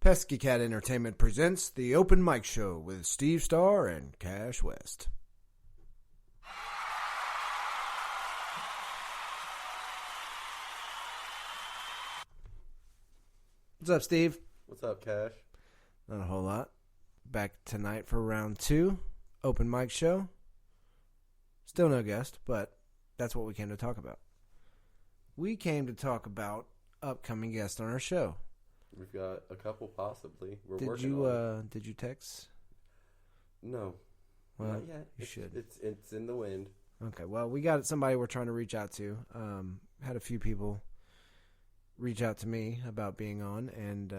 Pesky Cat Entertainment presents The Open Mic Show with Steve Starr and Cash West. What's up, Steve? What's up, Cash? Not a whole lot. Back tonight for round 2, Open Mic Show. Still no guest, but that's what we came to talk about. We came to talk about upcoming guests on our show. We've got a couple, possibly. We're Did working you on it. Did you text? No. Well, Not yet. you should. It's in the wind. Okay, well, we got somebody we're trying to reach out to. Had a few people reach out to me about being on, and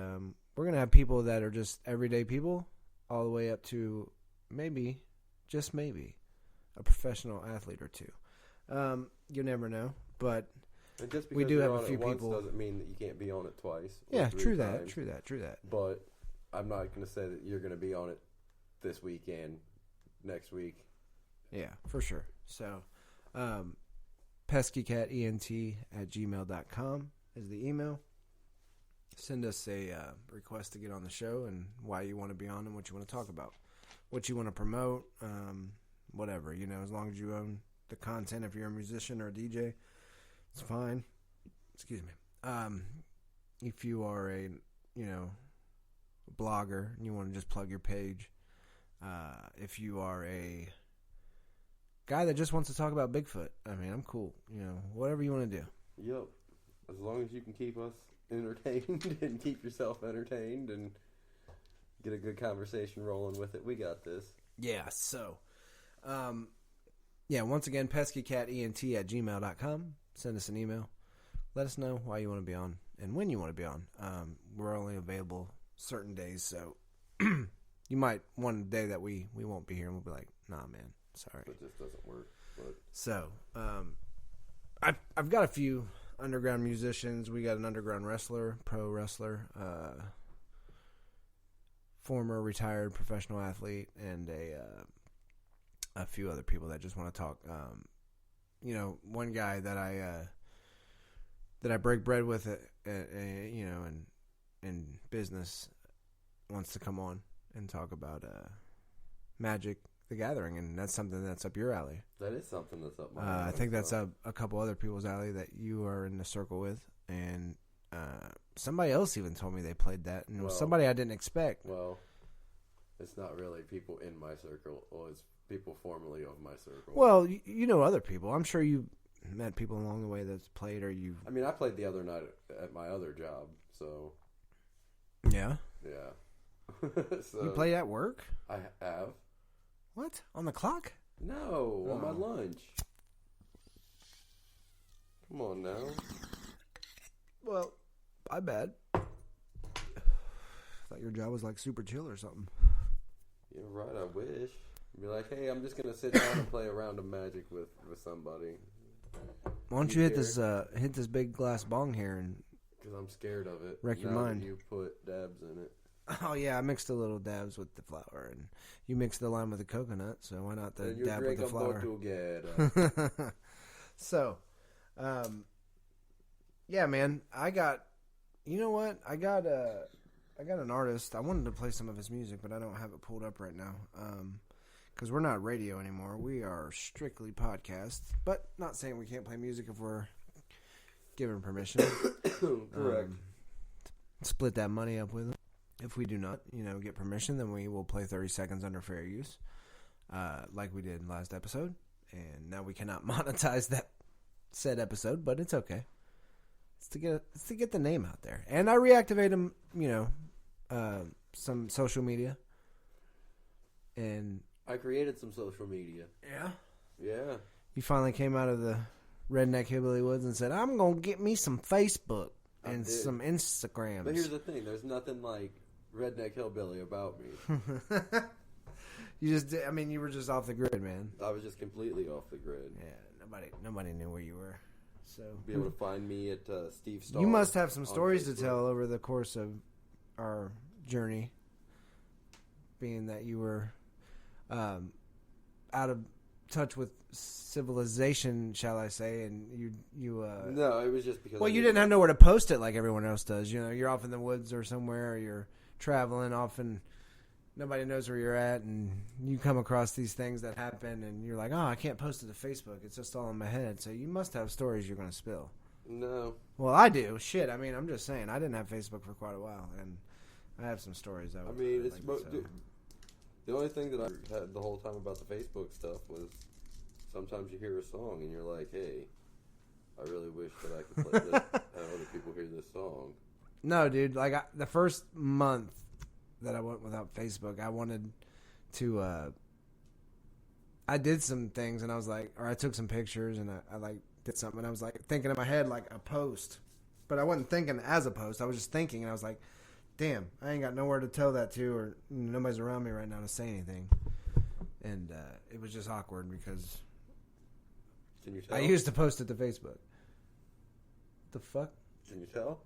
we're going to have people that are just everyday people all the way up to maybe, just maybe, a professional athlete or two. You never know, but And just because we do you're have a on few it once people. doesn't mean that you can't be on it twice. Yeah, or true three that, times. true that. But I'm not going to say that you're going to be on it this weekend, next week. Yeah, for sure. So, peskycatent@gmail.com is the email. Send us a request to get on the show and why you want to be on and what you want to talk about, what you want to promote, whatever, as long as you own the content. If you're a musician or a DJ, it's fine. Excuse me. If you are a blogger and you want to just plug your page, if you are a guy that just wants to talk about Bigfoot, I'm cool. Whatever you want to do. Yep. As long as you can keep us entertained and keep yourself entertained and get a good conversation rolling with it, we got this. Yeah, so, once again, peskycatent@gmail.com. Send us an email. Let us know why you want to be on and when you want to be on. We're only available certain days, so you might one day that we won't be here and we'll be like, nah, man, sorry. It just doesn't work. But So, I've got a few underground musicians. We got an underground wrestler, pro wrestler, former retired professional athlete, and a few other people that just want to talk. One guy that I break bread with, in business, wants to come on and talk about Magic the Gathering, and that's something that's up your alley. that is something that's up my alley. I think that's a couple other people's alley that you are in the circle with, and somebody else even told me they played that, and it was somebody I didn't expect. Well, it's not really people in my circle, or it's people formerly of my circle. Well, you know other people. I'm sure you met people along the way that's played, or you. I mean, I played the other night at my other job, so Yeah. yeah. So You play at work? I have. What? On the clock? No, on my Oh. lunch. Come on now. Well, I bet. Thought your job was like super chill or something. You're right, I wish. Be like, hey, I'm just going to sit down and play a round of Magic with somebody. Why don't you hit this big glass bong here and Because I'm scared of it. Wreck your now mind. That you put dabs in it. Oh yeah, I mixed a little dabs with the flour, and you mixed the lime with the coconut, so why not the And you dab with drink the them flour? both together. So, yeah, man, I got an artist. I wanted to play some of his music, but I don't have it pulled up right now, because we're not radio anymore. We are strictly podcast, but not saying we can't play music if we're given permission. Correct. Split that money up with him. If we do not, get permission, then we will play 30 seconds under fair use, like we did last episode. And now we cannot monetize that said episode, but it's okay. It's to get the name out there. And I reactivate him, some social media. And I created some social media. yeah, Yeah. he finally came out of the redneck hillbilly woods and said, "I'm gonna get me some Facebook and did. some Instagrams." But here's the thing. There's nothing like redneck hillbilly about me. You were just off the grid, man. I was just completely off the grid. Yeah, nobody knew where you were. So Be able to find me at Steve Starr. you must have some on stories to Facebook. tell over the course of our journey, being that you were out of touch with civilization, shall I say, and you No, it was just because. well, you didn't have nowhere to post it like everyone else does. You're off in the woods or somewhere, or you're traveling off and nobody knows where you're at, and you come across these things that happen, and you're like, oh, I can't post it to Facebook. It's just all in my head. So you must have stories you're going to spill. No. Well, I do. Shit, I mean, I'm just saying. I didn't have Facebook for quite a while, and I have some stories. The only thing that I had the whole time about the Facebook stuff was sometimes you hear a song, and you're like, hey, I really wish that I could play this, have other people hear this song. No, dude. Like, the first month that I went without Facebook, I wanted to, I did some things, and I was like, or I took some pictures, and I like, did something, and I was like thinking in my head like a post, but I wasn't thinking as a post. I was just thinking, and I was like, damn, I ain't got nowhere to tell that to, or nobody's around me right now to say anything. And it was just awkward because Can you tell? I used to post it to Facebook. The fuck? Can you tell?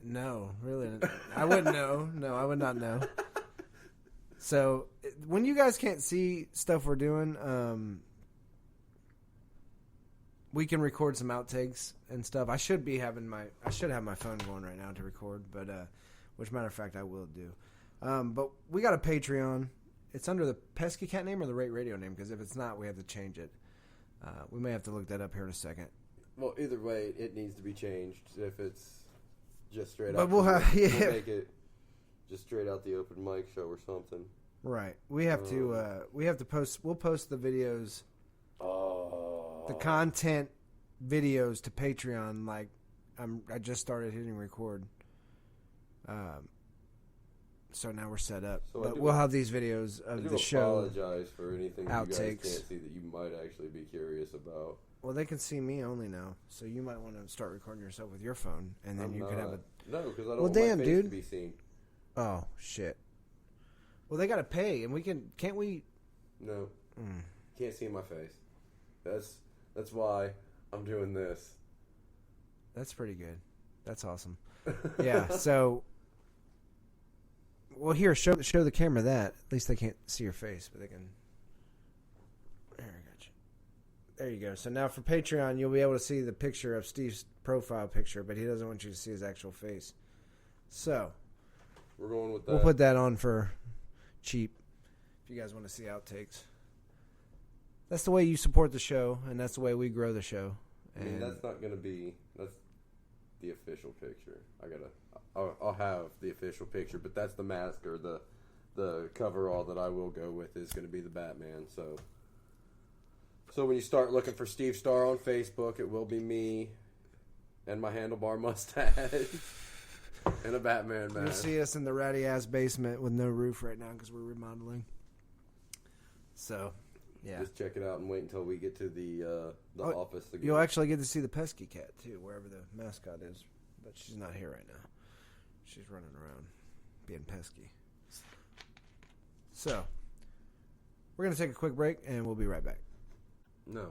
No, really. I wouldn't know. No, I would not know. So when you guys can't see stuff we're doing, we can record some outtakes and stuff. I should have my phone going right now to record, but which matter of fact I will do. But we got a Patreon. It's under the Pesky Cat name or the Rate Radio name, because if it's not, we have to change it. We may have to look that up here in a second. Well, either way, it needs to be changed. If it's just straight but out, we'll make it just straight out the open mic show or something. Right. We have to post. We'll post the videos. The content videos to Patreon. Like I just started hitting record. So now we're set up. So but we'll have these videos of the show. I apologize for anything outtakes. You guys can't see that you might actually be curious about. Well, they can see me only now, so you might want to start recording yourself with your phone, and then you could have a. No, because I don't want my face to be seen. Oh shit. Well, they got to pay, and we can't we? No, can't see my face. That's why I'm doing this. That's pretty good. That's awesome. Yeah. So, well, here, show the camera that. At least they can't see your face, but they can. There, I got you. There you go. So now for Patreon, you'll be able to see the picture of Steve's profile picture, but he doesn't want you to see his actual face. So, we're going with that. We'll put that on for cheap if you guys want to see outtakes. That's the way you support the show, and that's the way we grow the show. And I mean, that's not going to be that's the official picture. I'll have the official picture, but that's the mask or the coverall that I will go with is going to be the Batman. So when you start looking for Steve Starr on Facebook, it will be me and my handlebar mustache and a Batman mask. You'll see us in the ratty ass basement with no roof right now because we're remodeling. So. Yeah. Just check it out and wait until we get to the office again. You'll actually get to see the Pesky Cat, too, wherever the mascot is. But she's not here right now. She's running around being pesky. So, we're going to take a quick break, and we'll be right back. No.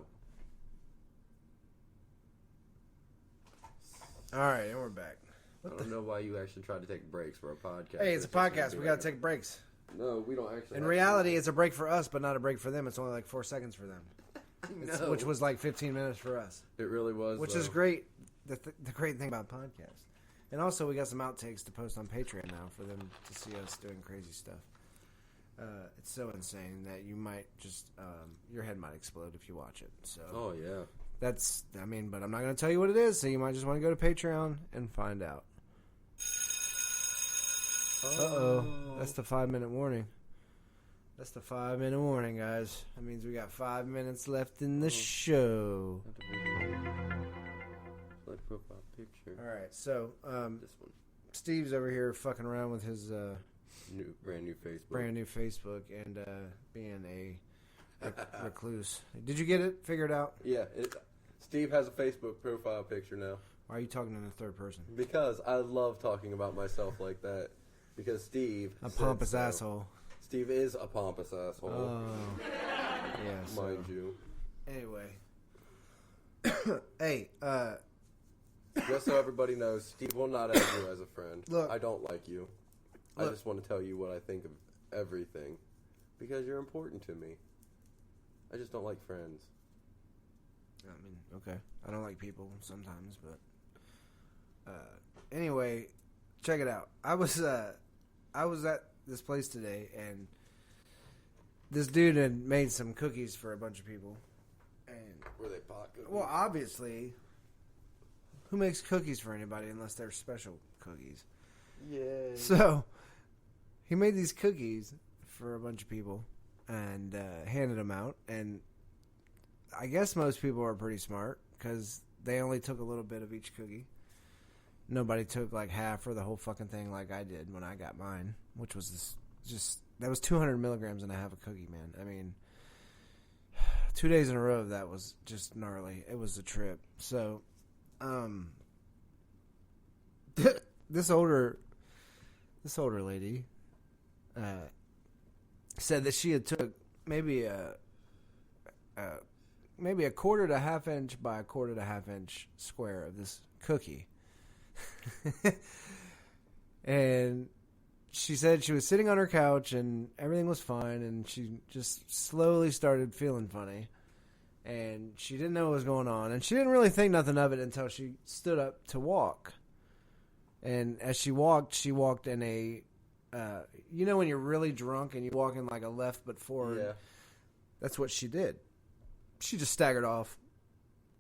All right, and we're back. I don't know why you actually tried to take breaks for a podcast. Hey, it's a podcast. We got to take breaks. No, we don't actually. In reality, it's a break for us, but not a break for them. It's only like 4 seconds for them. No. Which was like 15 minutes for us. It really was. Which is great. The great thing about podcasts. And also, we got some outtakes to post on Patreon now for them to see us doing crazy stuff. It's so insane that you might just, your head might explode if you watch it. So. Oh, yeah. But I'm not going to tell you what it is, so you might just want to go to Patreon and find out. Uh-oh. That's the 5-minute warning. That's the 5-minute warning, guys. That means we got 5 minutes left in the show. Select profile picture. All right, so this one. Steve's over here fucking around with his brand new Facebook and being a recluse. Did you get it figured out? Yeah. Steve has a Facebook profile picture now. Why are you talking in the third person? Because I love talking about myself like that. Because Steve... A pompous asshole. Steve is a pompous asshole. Oh. Yeah, mind you. Anyway. Hey, just so everybody knows, Steve will not have you as a friend. Look. I don't like you. I just want to tell you what I think of everything. Because you're important to me. I just don't like friends. I mean, okay. I don't like people sometimes, but... anyway... check it out. I was at this place today, and this dude had made some cookies for a bunch of people. And Were they pot cookies? well, obviously, who makes cookies for anybody unless they're special cookies? Yeah. So he made these cookies for a bunch of people and handed them out. And I guess most people are pretty smart because they only took a little bit of each cookie. Nobody took like half or the whole fucking thing like I did when I got mine, which was that was 200 milligrams and a half a cookie, man. I mean, 2 days in a row, that was just gnarly. It was a trip. So, this older lady said that she had took maybe a quarter to half inch by a quarter to half inch square of this cookie. And she said she was sitting on her couch and everything was fine, and she just slowly started feeling funny, and she didn't know what was going on, and she didn't really think nothing of it until she stood up to walk. And as she walked in a when you're really drunk and you walk in like a left but forward. Yeah. That's what she did. She just staggered off.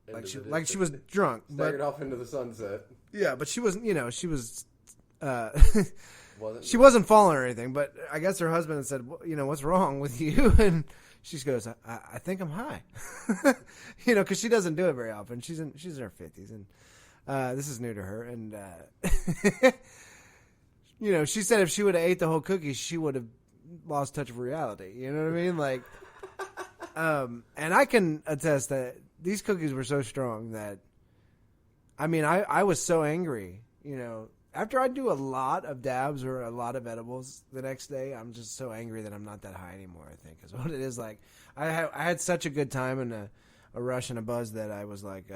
Into Like she was drunk. Staggered off into the sunset. Yeah, but she wasn't, she was Wasn't she wasn't falling or anything, but I guess her husband had said, what's wrong with you? And she goes, I think I'm high. Because she doesn't do it very often. She's in her 50s, and this is new to her. And, she said if she would have ate the whole cookie, she would have lost touch of reality. You know what I mean? Like, and I can attest that these cookies were so strong that, I was so angry, After I do a lot of dabs or a lot of edibles the next day, I'm just so angry that I'm not that high anymore, I think, is what it is. Like, I had such a good time and a rush and a buzz that I was like,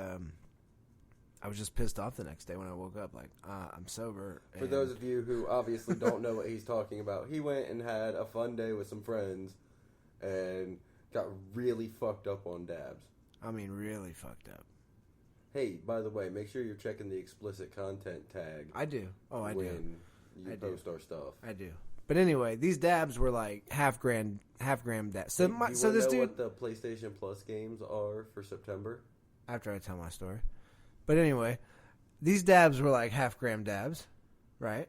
I was just pissed off the next day when I woke up. Like, I'm sober. For those of you who obviously don't know what he's talking about, he went and had a fun day with some friends and got really fucked up on dabs. Really fucked up. Hey, by the way, make sure you're checking the explicit content tag. I do. Oh, I do. When you post our stuff. I do. But anyway, these dabs were like half gram dabs. So, do you so this know dude. what the PlayStation Plus games are for September? After I tell my story. But anyway, these dabs were like half gram dabs, right?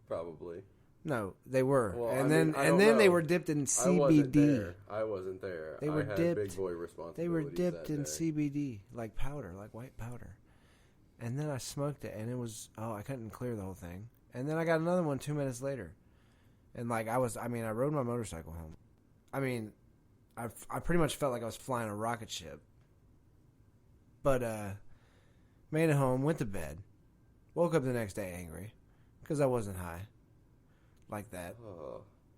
Probably. No, they were. Well, and then they were dipped in CBD. I wasn't there. They were had dipped. Big boy responsibilities. They were dipped in day. CBD, like powder, like white powder. And then I smoked it, and it was I couldn't clear the whole thing. And then I got another one 2 minutes later, and like I rode my motorcycle home. I pretty much felt like I was flying a rocket ship. But made it home, went to bed, woke up the next day angry because I wasn't high. Like that.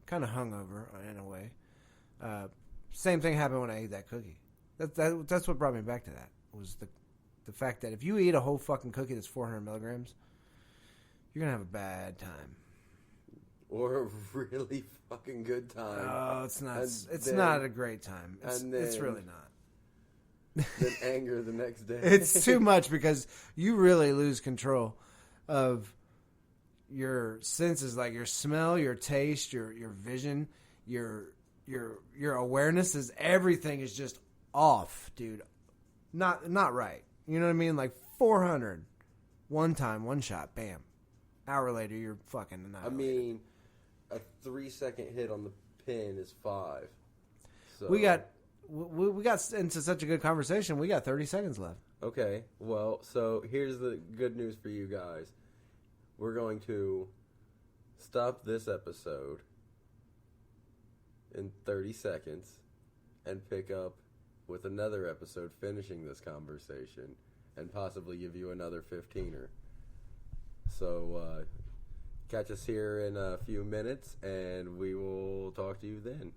Kind of hungover in a way. Same thing happened when I ate that cookie. That's what brought me back to that. Was the fact that if you eat a whole fucking cookie that's 400 milligrams, you're going to have a bad time. Or a really fucking good time. Oh, it's not. It's not a great time. It's really not. Then anger the next day. It's too much because you really lose control of your senses, like your smell, your taste, your vision, your awareness is everything is just off, dude. Not right. You know what I mean? Like 400, one time, one shot, bam. Hour later, you're fucking annihilated. A 3-second hit on the pin is 5. So we got into such a good conversation. We got 30 seconds left. Okay, well, so here's the good news for you guys. We're going to stop this episode in 30 seconds and pick up with another episode finishing this conversation and possibly give you another 15er. So catch us here in a few minutes and we will talk to you then.